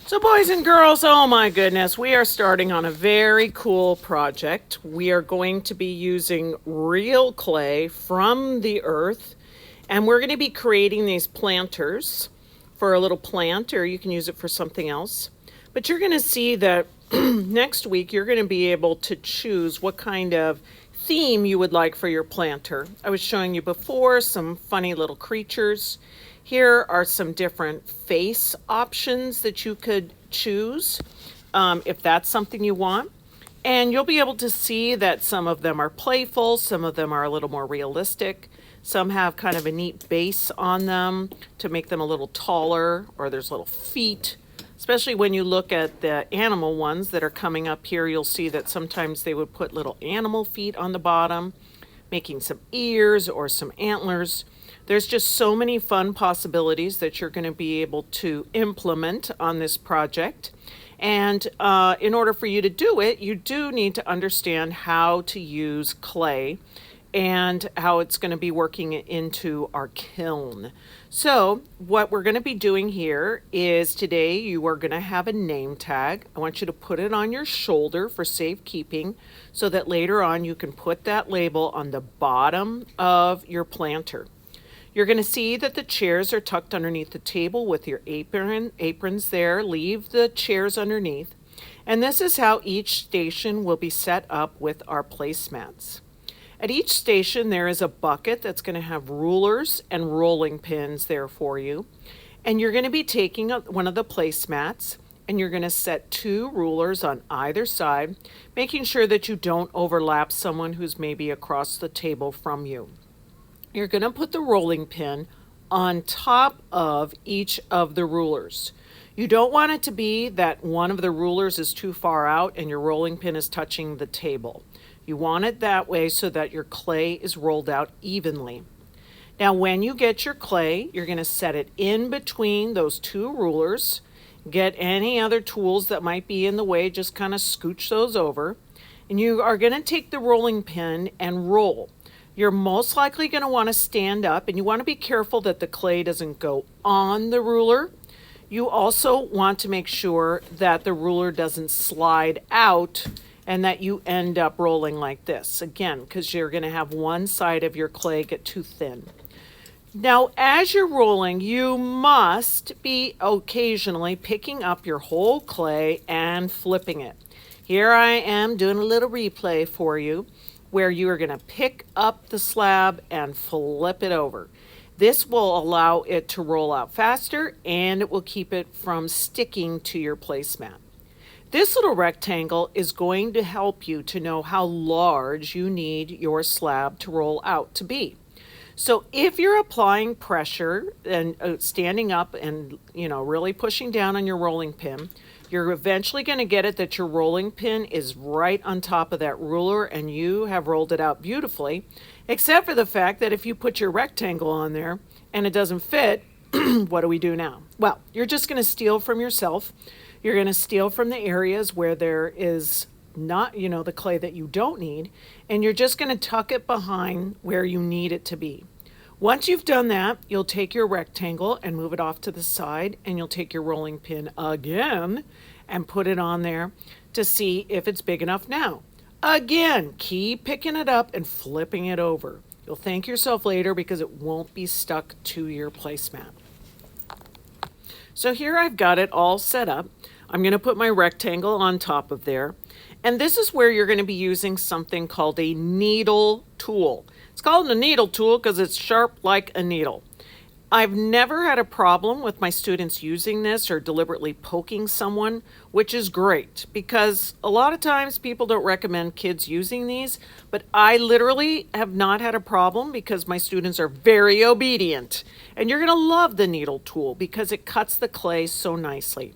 So, boys and girls, oh my goodness, we are starting on a very cool project. We are going to be using real clay from the earth, and we're going to be creating these planters for a little plant, or you can use it for something else. But you're going to see that next week you're going to be able to choose what kind of theme you would like for your planter. I was showing you before some funny little creatures. Here are some different face options that you could choose if that's something you want. And you'll be able to see that some of them are playful, some of them are a little more realistic. Some have kind of a neat base on them to make them a little taller, or there's little feet. Especially when you look at the animal ones that are coming up here, you'll see that sometimes they would put little animal feet on the bottom, making some ears or some antlers. There's just so many fun possibilities that you're going to be able to implement on this project. And in order for you to do it, you do need to understand how to use clay and how it's going to be working into our kiln. So what we're going to be doing here is today you are going to have a name tag. I want you to put it on your shoulder for safekeeping so that later on you can put that label on the bottom of your planter. You're going to see that the chairs are tucked underneath the table with your aprons there. Leave the chairs underneath. And this is how each station will be set up with our placemats. At each station there is a bucket that's going to have rulers and rolling pins there for you. And you're going to be taking one of the placemats and you're going to set 2 rulers on either side, making sure that you don't overlap someone who's maybe across the table from you. You're going to put the rolling pin on top of each of the rulers. You don't want it to be that one of the rulers is too far out and your rolling pin is touching the table. You want it that way so that your clay is rolled out evenly. Now when you get your clay, you're going to set it in between those 2 rulers. Get any other tools that might be in the way, just kind of scooch those over. And you are going to take the rolling pin and roll. You're most likely going to want to stand up, and you want to be careful that the clay doesn't go on the ruler. You also want to make sure that the ruler doesn't slide out and that you end up rolling like this. Again, because you're going to have one side of your clay get too thin. Now, as you're rolling, you must be occasionally picking up your whole clay and flipping it. Here I am doing a little replay for you, where you are going to pick up the slab and flip it over. This will allow it to roll out faster and it will keep it from sticking to your placemat. This little rectangle is going to help you to know how large you need your slab to roll out to be. So if you're applying pressure and standing up and really pushing down on your rolling pin, you're eventually going to get it that your rolling pin is right on top of that ruler and you have rolled it out beautifully, except for the fact that if you put your rectangle on there and it doesn't fit, what do we do now? Well, you're just going to steal from yourself. You're going to steal from the areas where there is not, the clay that you don't need, and you're just going to tuck it behind where you need it to be. Once you've done that, you'll take your rectangle and move it off to the side, and you'll take your rolling pin again and put it on there to see if it's big enough now. Again, keep picking it up and flipping it over. You'll thank yourself later because it won't be stuck to your placemat. So here I've got it all set up. I'm going to put my rectangle on top of there. And this is where you're going to be using something called a needle tool. It's called a needle tool because it's sharp like a needle. I've never had a problem with my students using this or deliberately poking someone, which is great because a lot of times people don't recommend kids using these, but I literally have not had a problem because my students are very obedient. And you're going to love the needle tool because it cuts the clay so nicely.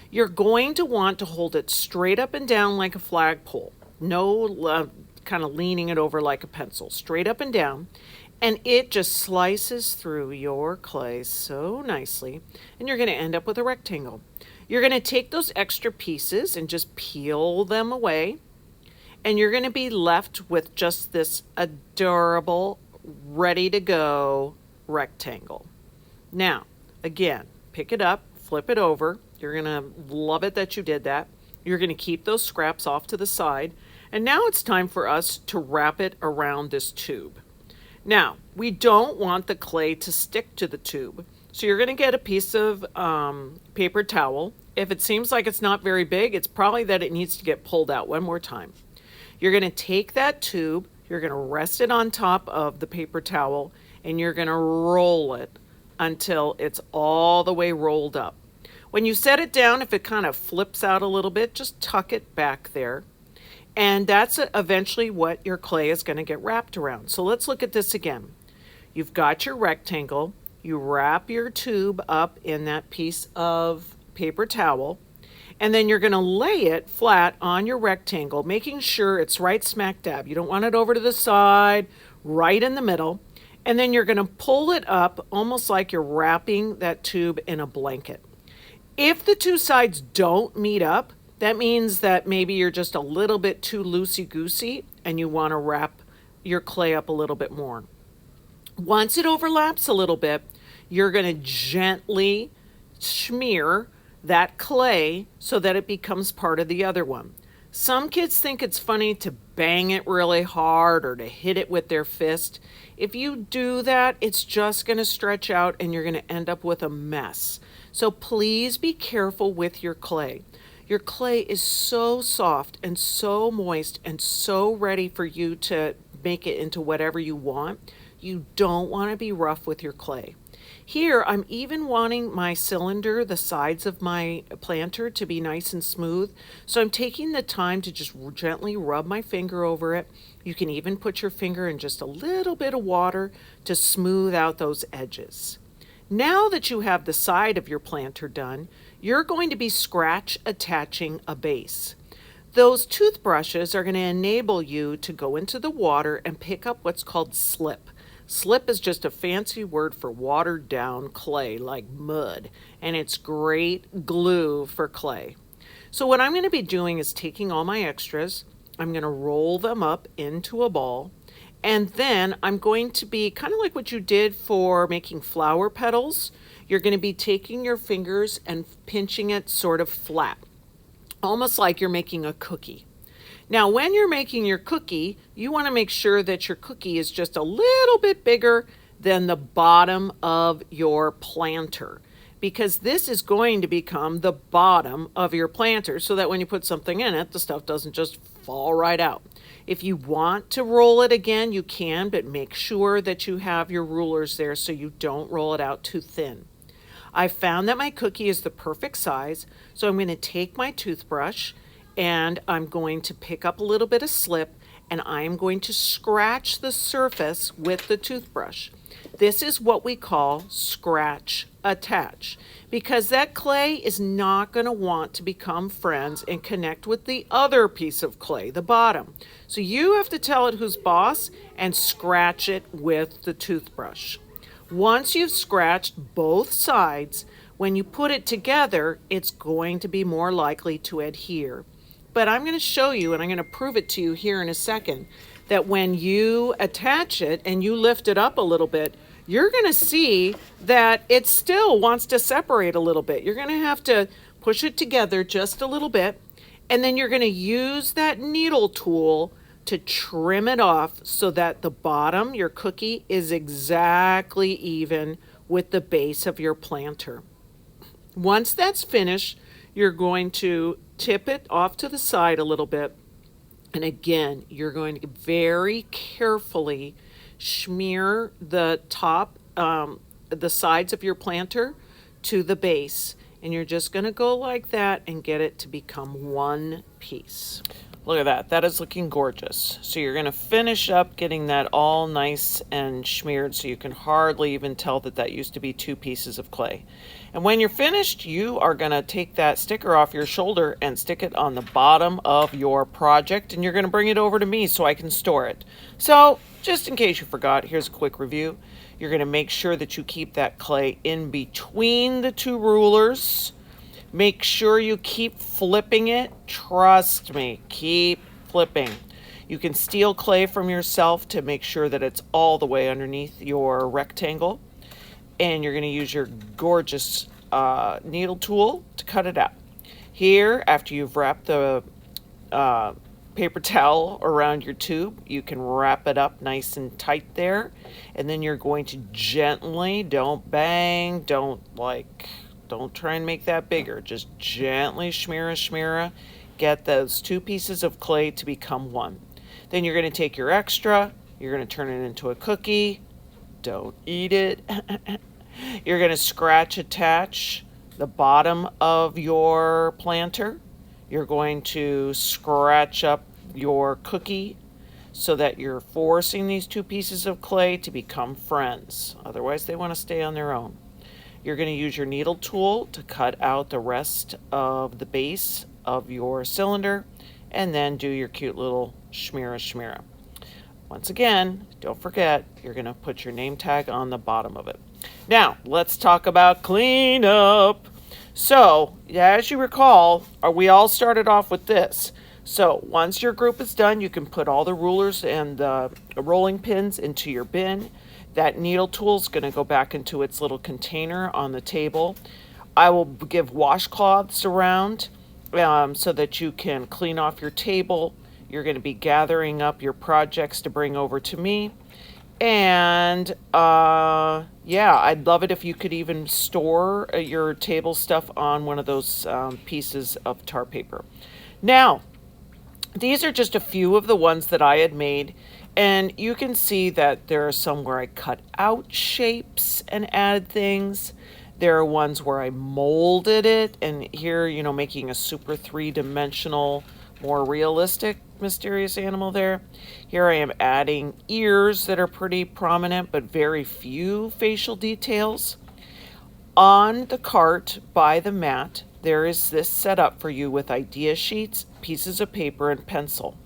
You're going to want to hold it straight up and down like a flagpole. No kind of leaning it over like a pencil. Straight up and down. And it just slices through your clay so nicely. And you're going to end up with a rectangle. You're going to take those extra pieces and just peel them away. And you're going to be left with just this adorable, ready to go rectangle. Now, again, pick it up, flip it over. You're going to love it that you did that. You're going to keep those scraps off to the side. And now it's time for us to wrap it around this tube. Now, we don't want the clay to stick to the tube. So you're going to get a piece of paper towel. If it seems like it's not very big, it's probably that it needs to get pulled out one more time. You're going to take that tube, you're going to rest it on top of the paper towel, and you're going to roll it until it's all the way rolled up. When you set it down, if it kind of flips out a little bit, just tuck it back there. And that's eventually what your clay is going to get wrapped around. So let's look at this again. You've got your rectangle. You wrap your tube up in that piece of paper towel. And then you're going to lay it flat on your rectangle, making sure it's right smack dab. You don't want it over to the side, right in the middle. And then you're going to pull it up almost like you're wrapping that tube in a blanket. If the two sides don't meet up, that means that maybe you're just a little bit too loosey-goosey and you want to wrap your clay up a little bit more. Once it overlaps a little bit, you're going to gently smear that clay so that it becomes part of the other one. Some kids think it's funny to bang it really hard or to hit it with their fist. If you do that, it's just going to stretch out and you're going to end up with a mess. So please be careful with your clay. Your clay is so soft and so moist and so ready for you to make it into whatever you want. You don't want to be rough with your clay. Here, I'm even wanting my cylinder, the sides of my planter, to be nice and smooth. So I'm taking the time to just gently rub my finger over it. You can even put your finger in just a little bit of water to smooth out those edges. Now that you have the side of your planter done, you're going to be scratch attaching a base. Those toothbrushes are going to enable you to go into the water and pick up what's called slip. Slip is just a fancy word for watered down clay, like mud, and it's great glue for clay. So what I'm going to be doing is taking all my extras, I'm going to roll them up into a ball, and then I'm going to be kind of like what you did for making flower petals. You're going to be taking your fingers and pinching it sort of flat, almost like you're making a cookie. Now, when you're making your cookie, you want to make sure that your cookie is just a little bit bigger than the bottom of your planter, because this is going to become the bottom of your planter so that when you put something in it, the stuff doesn't just fall right out. If you want to roll it again, you can, but make sure that you have your rulers there so you don't roll it out too thin. I found that my cookie is the perfect size, so I'm going to take my toothbrush and I'm going to pick up a little bit of slip and I'm going to scratch the surface with the toothbrush. This is what we call scratch attach, because that clay is not going to want to become friends and connect with the other piece of clay, the bottom. So you have to tell it who's boss and scratch it with the toothbrush. Once you've scratched both sides, when you put it together, it's going to be more likely to adhere. But I'm going to show you, and I'm going to prove it to you here in a second, that when you attach it and you lift it up a little bit, you're going to see that it still wants to separate a little bit. You're going to have to push it together just a little bit, and then you're going to use that needle tool to trim it off so that the bottom, your cookie, is exactly even with the base of your planter. Once that's finished, you're going to tip it off to the side a little bit. And again, you're going to very carefully smear the top, the sides of your planter to the base. And you're just going to go like that and get it to become one piece. Look at that. That is looking gorgeous. So you're going to finish up getting that all nice and smeared so you can hardly even tell that that used to be two pieces of clay. And when you're finished, you are going to take that sticker off your shoulder and stick it on the bottom of your project, and you're going to bring it over to me so I can store it. So just in case you forgot, here's a quick review. You're going to make sure that you keep that clay in between the two rulers. Make sure you keep flipping it. Trust me, keep flipping. You can steal clay from yourself to make sure that it's all the way underneath your rectangle. And you're going to use your gorgeous needle tool to cut it out. Here, after you've wrapped the paper towel around your tube, you can wrap it up nice and tight there, and then you're going to gently, don't bang, don't try and make that bigger, just gently shmira, get those two pieces of clay to become one. Then you're going to take your extra, you're going to turn it into a cookie, don't eat it. You're going to scratch attach the bottom of your planter. You're going to scratch up your cookie so that you're forcing these two pieces of clay to become friends. Otherwise, they want to stay on their own. You're going to use your needle tool to cut out the rest of the base of your cylinder and then do your cute little shmira. Once again, don't forget, you're going to put your name tag on the bottom of it. Now, let's talk about cleanup. So, as you recall, we all started off with this. So, once your group is done, you can put all the rulers and the rolling pins into your bin. That needle tool is going to go back into its little container on the table. I will give washcloths around so that you can clean off your table. You're going to be gathering up your projects to bring over to me. And yeah, I'd love it if you could even store your table stuff on one of those pieces of tar paper. Now, these are just a few of the ones that I had made. And you can see that there are some where I cut out shapes and added things. There are ones where I molded it. And here, you know, making a super three-dimensional, more realistic mysterious animal there. Here I am adding ears that are pretty prominent, but very few facial details. On the cart by the mat, there is this set up for you with idea sheets, pieces of paper, and pencil.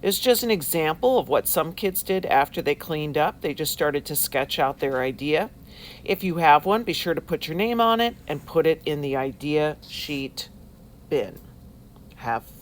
It's just an example of what some kids did after they cleaned up. They just started to sketch out their idea. If you have one, be sure to put your name on it and put it in the idea sheet bin. Have fun.